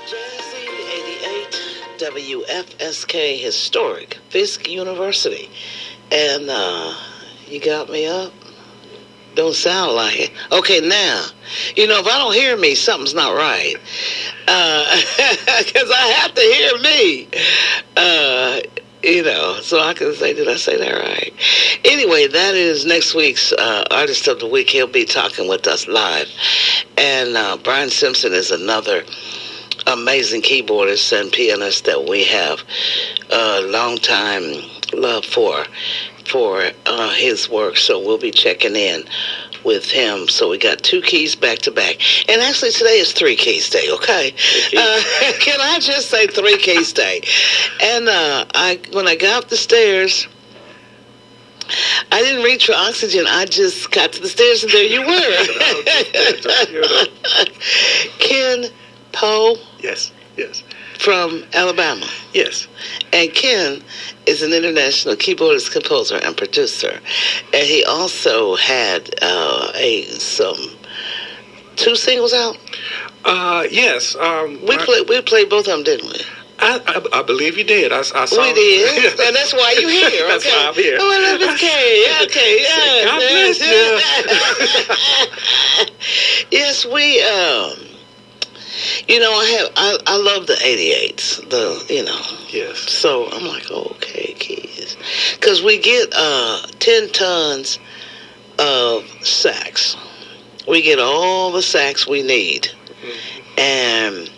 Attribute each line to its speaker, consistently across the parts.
Speaker 1: Jazzy 88 WFSK Historic Fisk University. And you got me up? Don't sound like it. Okay, now, if I don't hear me, something's not right. Because I have to hear me. So I can say, did I say that right? Anyway, that is next week's Artist of the Week. He'll be talking with us live. And Brian Simpson is another amazing keyboardist and pianist that we have a long time love for his work. So we'll be checking in with him. So we got 2 keys back to back. And actually today is 3 keys day, okay? Can I just say 3 keys day? And when I got up the stairs, I didn't reach for oxygen. I just got to the stairs and there you were. Ken Powe?
Speaker 2: Yes.
Speaker 1: From Alabama.
Speaker 2: Yes.
Speaker 1: And Ken is an international keyboardist, composer, and producer. And he also had some 2 singles out.
Speaker 2: Yes.
Speaker 1: We played both of them, didn't we?
Speaker 2: I believe you did. I saw.
Speaker 1: We did, and that's why you're here. Okay?
Speaker 2: That's why I'm here.
Speaker 1: Oh, I love this K. Okay, yeah.
Speaker 2: God bless you.
Speaker 1: Yes, we. I love the 88s.
Speaker 2: Yes.
Speaker 1: So I'm like, okay, keys, because we get 10 tons of sax. We get all the sax we need, and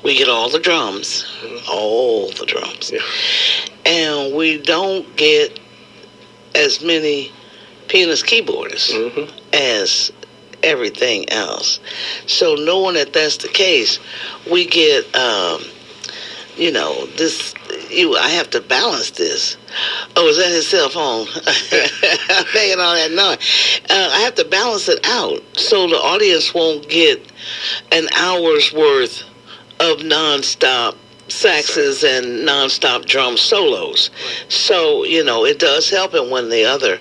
Speaker 1: we get all the drums,
Speaker 2: Yeah.
Speaker 1: And we don't get as many pianist keyboardists as everything else. So knowing that that's the case, we get, this. I have to balance this. Oh, is that his cell phone? Making all that noise. I have to balance it out so the audience won't get an hour's worth of nonstop saxes and nonstop drum solos.
Speaker 2: Right.
Speaker 1: So, it does help it when the other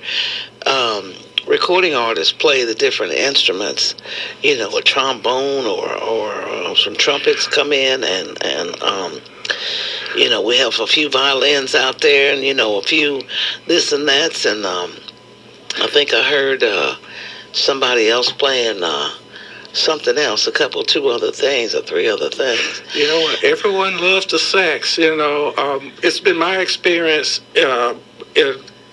Speaker 1: recording artists play the different instruments, a trombone or some trumpets come in and we have a few violins out there and, a few this and that's. And I think I heard somebody else playing something else, 2 other things or 3 other things.
Speaker 2: Everyone loves the sax. It's been my experience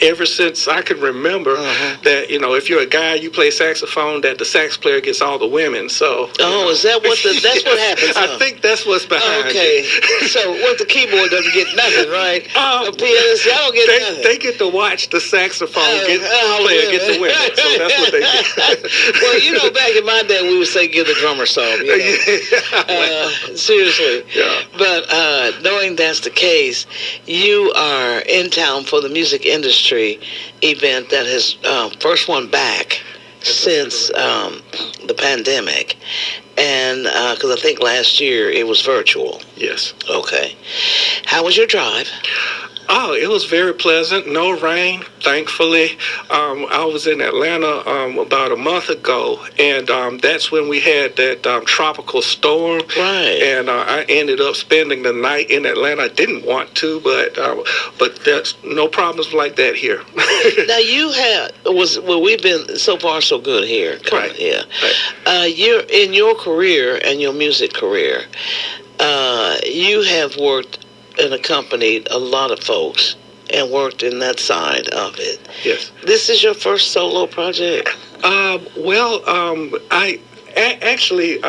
Speaker 2: ever since I can remember that, if you're a guy, you play saxophone, that the sax player gets all the women. So.
Speaker 1: Oh, is that what that's what happens?
Speaker 2: I think that's what's behind
Speaker 1: it. So what the keyboard doesn't get nothing, right? The pianist, y'all don't get nothing.
Speaker 2: They get to watch the saxophone player get the women. So that's what they get.
Speaker 1: Well, back in my day, we would say give the drummer some. Seriously.
Speaker 2: Yeah.
Speaker 1: But knowing that's the case, you are in town for the music industry event that has first one back since the pandemic, and because I think last year it was virtual.
Speaker 2: Yes.
Speaker 1: Okay. How was your drive?
Speaker 2: Oh, it was very pleasant. No rain, thankfully. I was in Atlanta about a month ago, and that's when we had that tropical storm.
Speaker 1: Right.
Speaker 2: And I ended up spending the night in Atlanta. I didn't want to, but there's no problems like that here.
Speaker 1: Now we've been so far so good here.
Speaker 2: Right.
Speaker 1: Yeah.
Speaker 2: Right.
Speaker 1: You're in your career and your music career. You have worked and accompanied a lot of folks and worked in that side of it.
Speaker 2: Yes. This
Speaker 1: is your first solo project?
Speaker 2: I actually,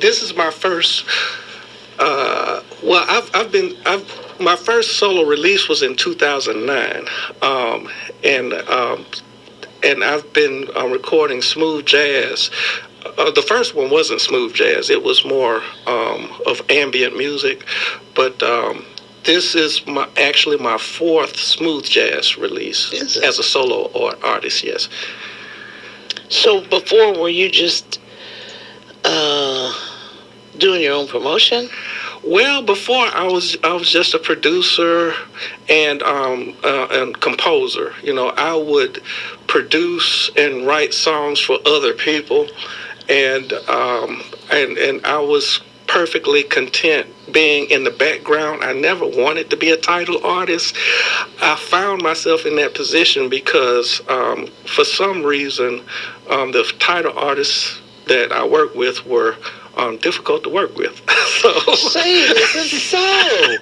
Speaker 2: this is my first, my first solo release was in 2009. And I've been recording smooth jazz. The first one wasn't smooth jazz. It was more of ambient music. But this is actually my 4th smooth jazz release as a solo artist, yes.
Speaker 1: So before, were you just doing your own promotion?
Speaker 2: Well, before I was just a producer and composer. I would produce and write songs for other people, and I was perfectly content being in the background. I never wanted to be a title artist. I found myself in that position because for some reason the title artists that I work with were difficult to work with.
Speaker 1: Say this is so.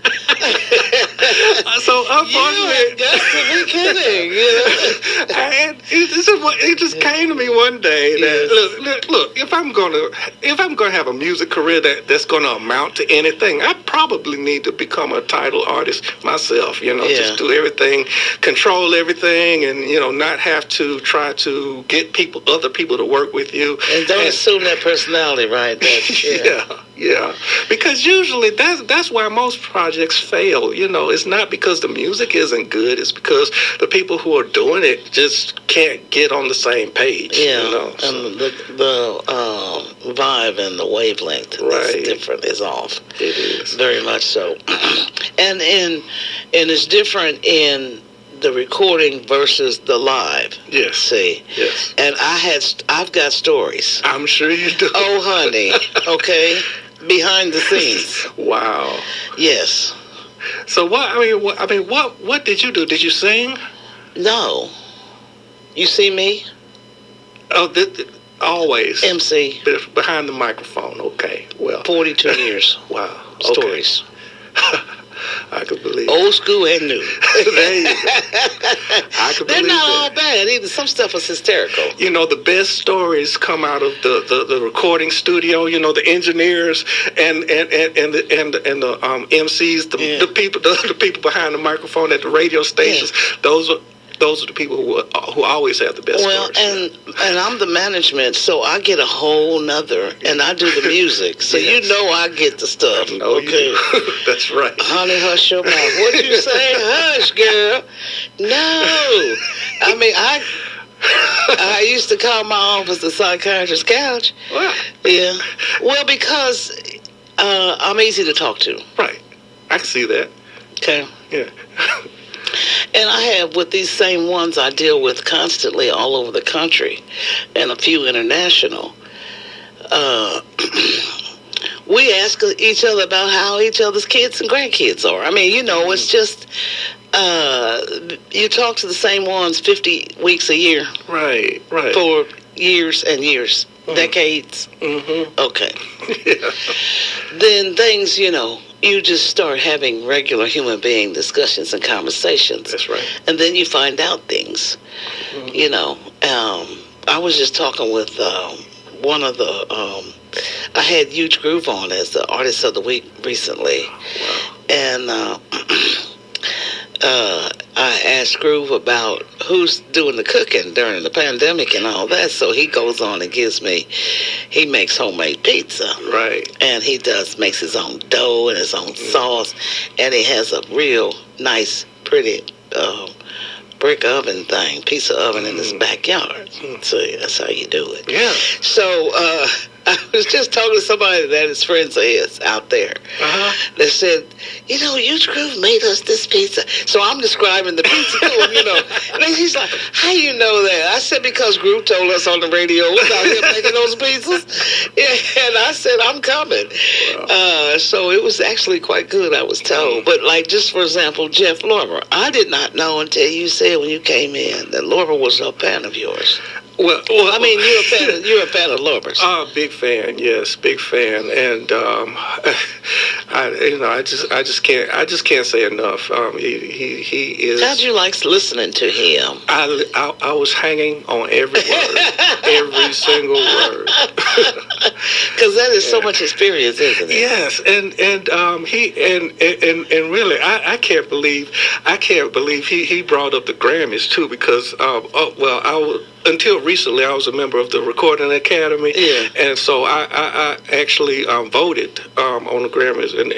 Speaker 2: So unfortunately,
Speaker 1: you got to be kidding.
Speaker 2: And it just came to me one day that look, if I'm gonna have a music career that's gonna amount to anything, I probably need to become a title artist myself. Just do everything, control everything, and not have to try to get other people to work with you.
Speaker 1: And don't assume that personality, right?
Speaker 2: Yeah. Because usually that's why most projects fail. It's not because the music isn't good. It's because the people who are doing it just can't get on the same page.
Speaker 1: And the vibe and the wavelength is different. Is off.
Speaker 2: It is
Speaker 1: very much so. and it's different in the recording versus the live.
Speaker 2: Yes.
Speaker 1: See.
Speaker 2: Yes.
Speaker 1: And I've got stories.
Speaker 2: I'm sure you do.
Speaker 1: Oh, honey. Okay. Behind the scenes.
Speaker 2: Wow.
Speaker 1: Yes.
Speaker 2: So what did you do? Did you sing?
Speaker 1: No. You see me?
Speaker 2: Oh, always.
Speaker 1: MC.
Speaker 2: Behind the microphone. Okay. Well.
Speaker 1: 42 years.
Speaker 2: Wow.
Speaker 1: Stories.
Speaker 2: Okay. I could believe
Speaker 1: old school and new.
Speaker 2: There you go. I could
Speaker 1: They're
Speaker 2: believe
Speaker 1: not
Speaker 2: that.
Speaker 1: all bad either. Some stuff is hysterical.
Speaker 2: The best stories come out of the recording studio. The engineers and the MCs, the people behind the microphone at the radio stations. Yeah. Those are the people who always have the best stories.
Speaker 1: And I'm the management, so I get a whole nother, and I do the music. So I get the stuff. Okay.
Speaker 2: That's right.
Speaker 1: Honey, hush your mouth. What'd you say? Hush, girl. No. I used to call my office the psychiatrist's couch.
Speaker 2: Wow.
Speaker 1: Yeah. Well, because I'm easy to talk to.
Speaker 2: Right. I can see that.
Speaker 1: Okay.
Speaker 2: Yeah.
Speaker 1: And I have, with these same ones I deal with constantly all over the country, and a few international, we ask each other about how each other's kids and grandkids are. It's just, you talk to the same ones 50 weeks a year.
Speaker 2: Right.
Speaker 1: For years and years, decades.
Speaker 2: Mm-hmm.
Speaker 1: Okay.
Speaker 2: Yeah.
Speaker 1: Then things, you just start having regular human being discussions and conversations.
Speaker 2: That's right.
Speaker 1: And then you find out things. Mm-hmm. I was just talking with one of the, I had Huge Groove on as the Artist of the Week recently.
Speaker 2: Wow.
Speaker 1: And I asked Groove about who's doing the cooking during the pandemic and all that. So he goes on and he makes homemade pizza.
Speaker 2: Right.
Speaker 1: And he makes his own dough and his own sauce. And he has a real nice, pretty brick oven thing, pizza oven in his backyard. So that's how you do it.
Speaker 2: Yeah.
Speaker 1: So I was just talking to somebody that is friends of his out there. That said, Huge Groove made us this pizza. So I'm describing the pizza to him, And then he's like, how you know that? I said, because Groove told us on the radio about him making those pizzas. And I said, I'm coming. Wow. So it was actually quite good, I was told. But just for example, Jeff Lorber, I did not know until you said when you came in that Lorber was a fan of yours.
Speaker 2: Well,
Speaker 1: you're a fan of Lorber's.
Speaker 2: Big fan, yes, big fan, and I just can't say enough. He is.
Speaker 1: How'd you like listening to him?
Speaker 2: I was hanging on every word, every single word.
Speaker 1: Because that is so much experience, isn't it?
Speaker 2: Yes, and really, I can't believe he brought up the Grammys too, because until recently, I was a member of the Recording Academy, and so I actually voted on the Grammys, and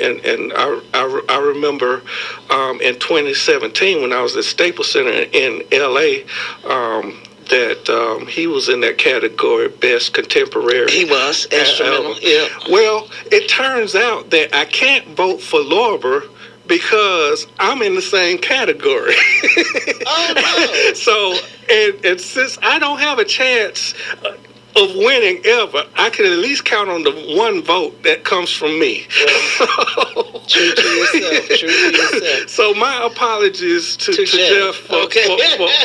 Speaker 2: I remember in 2017 when I was at Staples Center in L.A. That he was in that category, Best Contemporary.
Speaker 1: He was instrumental. Yeah.
Speaker 2: Well, it turns out that I can't vote for Lorber because I'm in the same category.
Speaker 1: Oh, no.
Speaker 2: So, and since I don't have a chance of winning ever, I can at least count on the one vote that comes from me.
Speaker 1: Well, true to yourself. True to yourself.
Speaker 2: So my apologies to
Speaker 1: Jeff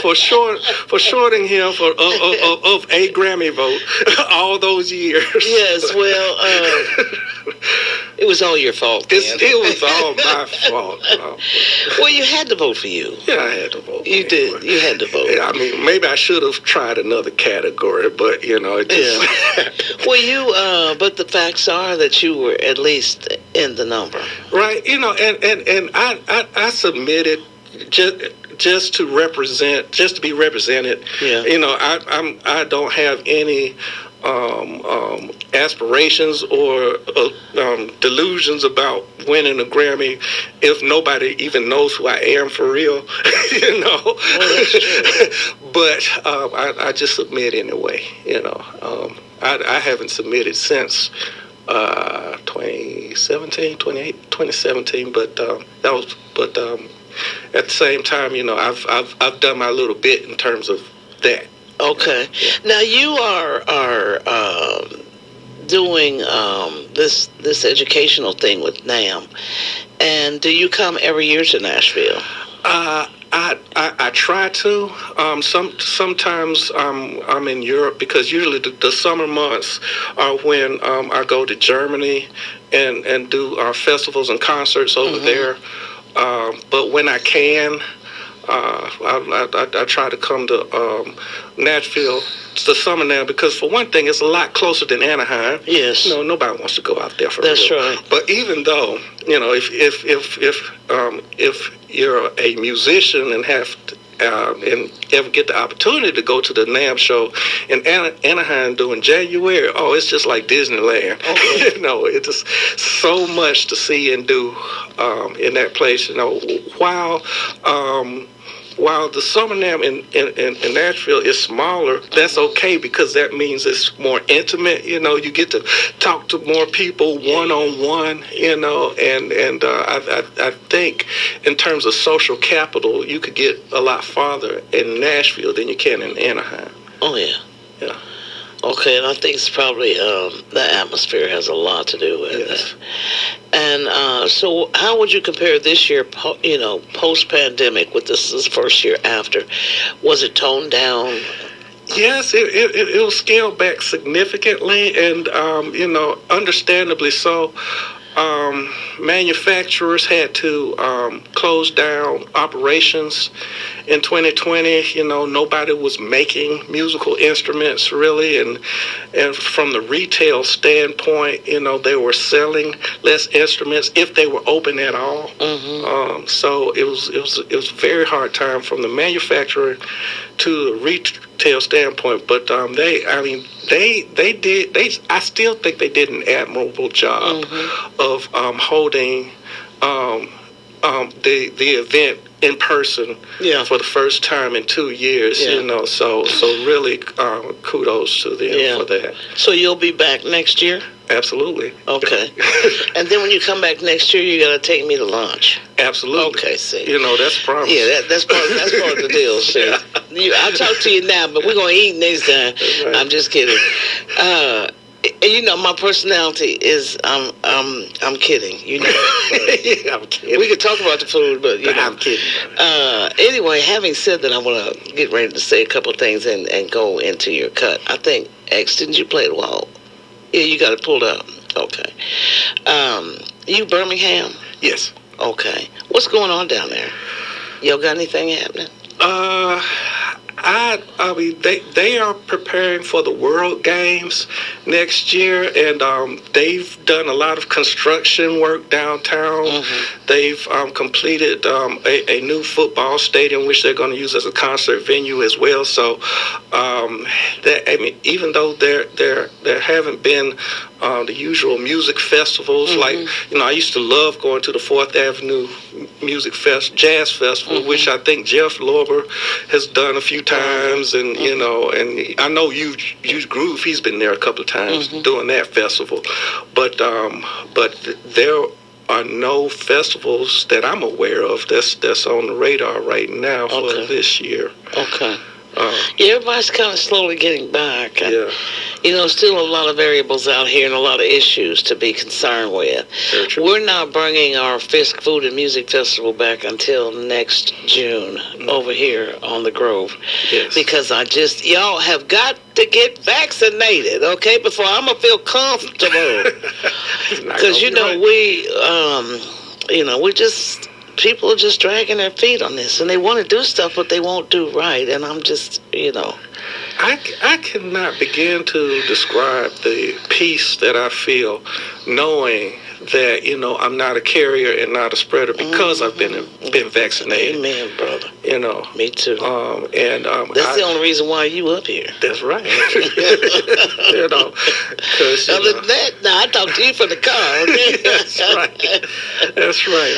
Speaker 2: for shorting him of a Grammy vote all those years.
Speaker 1: Yes, well, it was all your fault.
Speaker 2: It was all my fault.
Speaker 1: Well, you had to vote for you.
Speaker 2: Yeah, I had to vote.
Speaker 1: You did. You had to vote.
Speaker 2: I mean, maybe I should have tried another category, but it just.
Speaker 1: Well, but the facts are that you were at least in the number.
Speaker 2: Right. And I submitted just to represent, just to be represented.
Speaker 1: Yeah.
Speaker 2: I don't have any aspirations or delusions about winning a Grammy if nobody even knows who I am for real.
Speaker 1: Well, that's true.
Speaker 2: But I just submit anyway. I haven't submitted since 2017, but that was. But at the same time, I've done my little bit in terms of that.
Speaker 1: Okay. Now you are doing this educational thing with NAMM, and do you come every year to Nashville?
Speaker 2: I try to. Sometimes I'm in Europe because usually the summer months are when I go to Germany and do our festivals and concerts over there. But when I can, I try to come to Nashville to Summer NAMM because for one thing, it's a lot closer than Anaheim.
Speaker 1: Yes.
Speaker 2: Nobody wants to go out there for
Speaker 1: That's
Speaker 2: real.
Speaker 1: right.
Speaker 2: But even though, if you're a musician and have to, and ever get the opportunity to go to the NAMM show in Anaheim during January, it's just like Disneyland.
Speaker 1: Okay.
Speaker 2: It's just so much to see and do in that place. While the Summer NAMM in Nashville is smaller, that's okay because that means it's more intimate. You get to talk to more people one-on-one. And I think in terms of social capital, you could get a lot farther in Nashville than you can in Anaheim.
Speaker 1: Oh yeah.
Speaker 2: Yeah.
Speaker 1: Okay, and I think it's probably the atmosphere has a lot to do with it. And so how would you compare this year, post-pandemic, with this first year after? Was it toned down?
Speaker 2: Yes, it was scaled back significantly, and, understandably so. Manufacturers had to close down operations in 2020. Nobody was making musical instruments really, and from the retail standpoint, they were selling less instruments if they were open at all. So it was a very hard time from the manufacturer to the retail standpoint, but I still think they did an admirable job of holding the event in person for the first time in 2 years. So really kudos to them for that.
Speaker 1: So you'll be back next year?
Speaker 2: Absolutely.
Speaker 1: Okay. And then when you come back next year, you got to take me to lunch.
Speaker 2: Absolutely.
Speaker 1: Okay, see.
Speaker 2: That's a promise.
Speaker 1: Yeah, that's part of the deal, see. I'll talk to you now, but we're going to eat next time. Right. I'm just kidding. My personality is I'm kidding.
Speaker 2: Yeah, I'm kidding.
Speaker 1: We could talk about the food, but
Speaker 2: I'm kidding.
Speaker 1: Anyway, having said that, I want to get ready to say a couple of things and go into your cut. I think X, didn't you play it well? Yeah, you got it pulled up. Okay. You Birmingham?
Speaker 2: Yes.
Speaker 1: Okay. What's going on down there? Y'all got anything happening?
Speaker 2: I mean, they are preparing for the World Games next year, and they've done a lot of construction work downtown. They've completed a new football stadium, which they're going to use as a concert venue as well. So, even though there haven't been the usual music festivals, like I used to love going to the 4th Avenue Jazz Festival, which I think Jeff Lorber has done a few times, and and I know you Groove. He's been there a couple of times doing that festival, but there are no festivals that I'm aware of that's on the radar right now for this year.
Speaker 1: Okay. Yeah, everybody's kind of slowly getting back. And,
Speaker 2: Yeah.
Speaker 1: you know, still a lot of variables out here and a lot of issues to be concerned with.
Speaker 2: Very true.
Speaker 1: We're not bringing our Fisk Food and Music Festival back until next June over here on the Grove.
Speaker 2: Yes.
Speaker 1: Because y'all have got to get vaccinated, okay, before I'm going to feel comfortable. Because, you know, people are just dragging their feet on this, and they want to do stuff, but they won't do right. And I'm just, you know.
Speaker 2: I cannot begin to describe the peace that I feel knowing that, you know, I'm not a carrier and not a spreader because I've been vaccinated.
Speaker 1: Amen, brother.
Speaker 2: You know.
Speaker 1: Me too. That's the only reason why you up here.
Speaker 2: That's right. You know, because
Speaker 1: other than that, I talk to you from the car. Okay?
Speaker 2: That's right. That's right.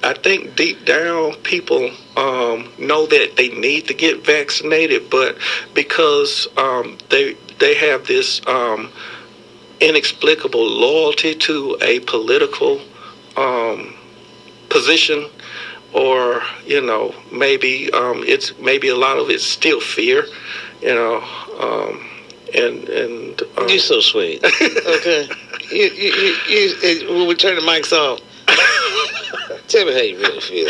Speaker 2: I think deep down people know that they need to get vaccinated, but because they have this inexplicable loyalty to a political position, or, you know, maybe maybe a lot of it's still fear, you know, and
Speaker 1: you're so sweet. Okay, you when we turn the mics off. Tell me how you really feel.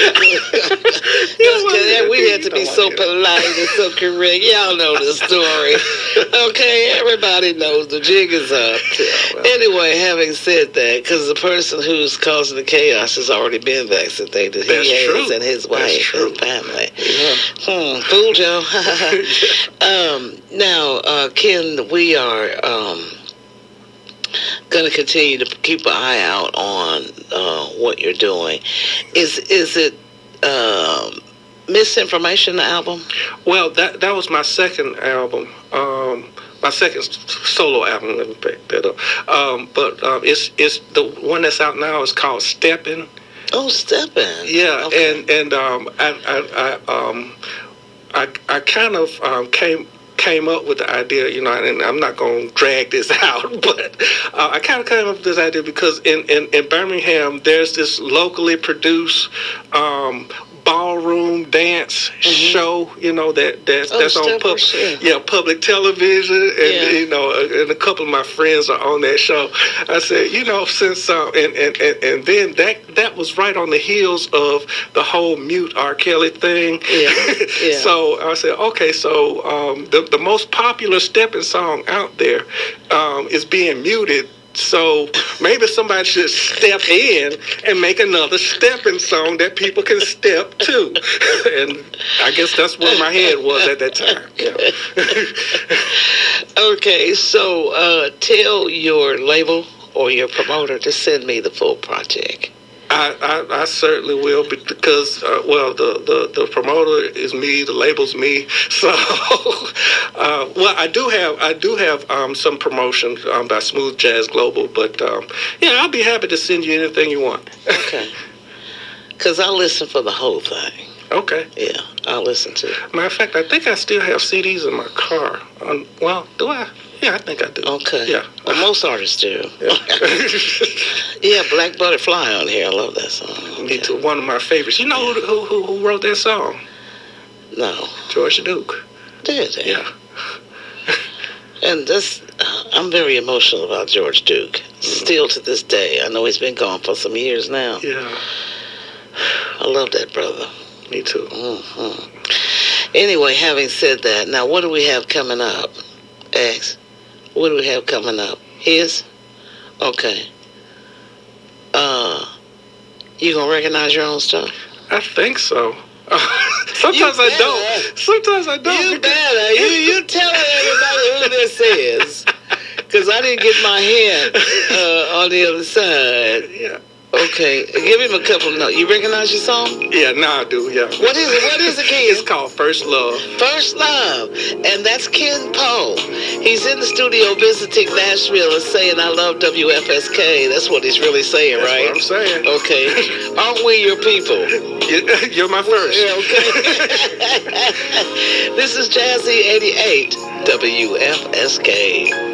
Speaker 1: We have to be so polite and so correct. Y'all know the story. Okay, everybody knows the jig is up. Anyway, having said that, because the person who's causing the chaos has already been vaccinated.
Speaker 2: That's
Speaker 1: he
Speaker 2: true.
Speaker 1: has, and his wife and family. Yeah. Fooled y'all. Now, Ken, we are going to continue to keep an eye out on what you're doing. Is it Misinformation, the album?
Speaker 2: Well, that was my second album, my second solo album. Let me back that up. But it's the one that's out now is called Steppin'.
Speaker 1: Oh, Steppin'.
Speaker 2: Yeah,
Speaker 1: okay.
Speaker 2: and I kind of came up with the idea, you know, and I'm not going to drag this out, but I kind of came up with this idea because in Birmingham, there's this locally produced ballroom dance show, you know, that's on public television, and you know, and a couple of my friends are on that show. I said, you know, since and then that was right on the heels of the whole mute R. Kelly thing. Yeah. So I said, okay, so the most popular stepping song out there is being muted. So maybe somebody should step in and make another stepping song that people can step to. And I guess that's where my head was at that time. Yeah.
Speaker 1: Okay, so tell your label or your promoter to send me the full project.
Speaker 2: I certainly will, because the promoter is me, the label's me. So well, I do have some promotion by Smooth Jazz Global, but yeah, I'll be happy to send you anything you want.
Speaker 1: Okay, because I listen for the whole thing.
Speaker 2: Okay.
Speaker 1: Yeah, I'll listen to it.
Speaker 2: Matter of fact, I think I still have CDs in my car. Well, do I? Yeah, I think I do.
Speaker 1: Okay.
Speaker 2: Yeah.
Speaker 1: Well, most artists do.
Speaker 2: Yeah.
Speaker 1: Yeah, Black Butterfly on here. I love that song. Okay.
Speaker 2: Me too. One of my favorites. You know who wrote that song?
Speaker 1: No.
Speaker 2: George Duke.
Speaker 1: Did they?
Speaker 2: Yeah.
Speaker 1: And I'm very emotional about George Duke. Still to this day. I know he's been gone for some years now.
Speaker 2: Yeah.
Speaker 1: I love that brother.
Speaker 2: Me too.
Speaker 1: Mm-hmm. Anyway, having said that, now what do we have coming up? X. What do we have coming up? His? Okay. You gonna recognize your own stuff?
Speaker 2: I think so. Sometimes I don't. Sometimes I don't.
Speaker 1: You better. You telling everybody who this is. Because I didn't get my hand on the other side.
Speaker 2: Yeah.
Speaker 1: Okay, give him a couple of notes. You recognize your song?
Speaker 2: Yeah, now I do, yeah.
Speaker 1: What is it? What is it, Ken?
Speaker 2: It's called First Love.
Speaker 1: First Love. And that's Ken Powe. He's in the studio visiting Nashville and saying, I love WFSK. That's what he's really saying,
Speaker 2: That's
Speaker 1: right?
Speaker 2: What I'm saying.
Speaker 1: Okay. Aren't we your people?
Speaker 2: You're my first.
Speaker 1: Yeah, okay. This is Jazzy 88, WFSK.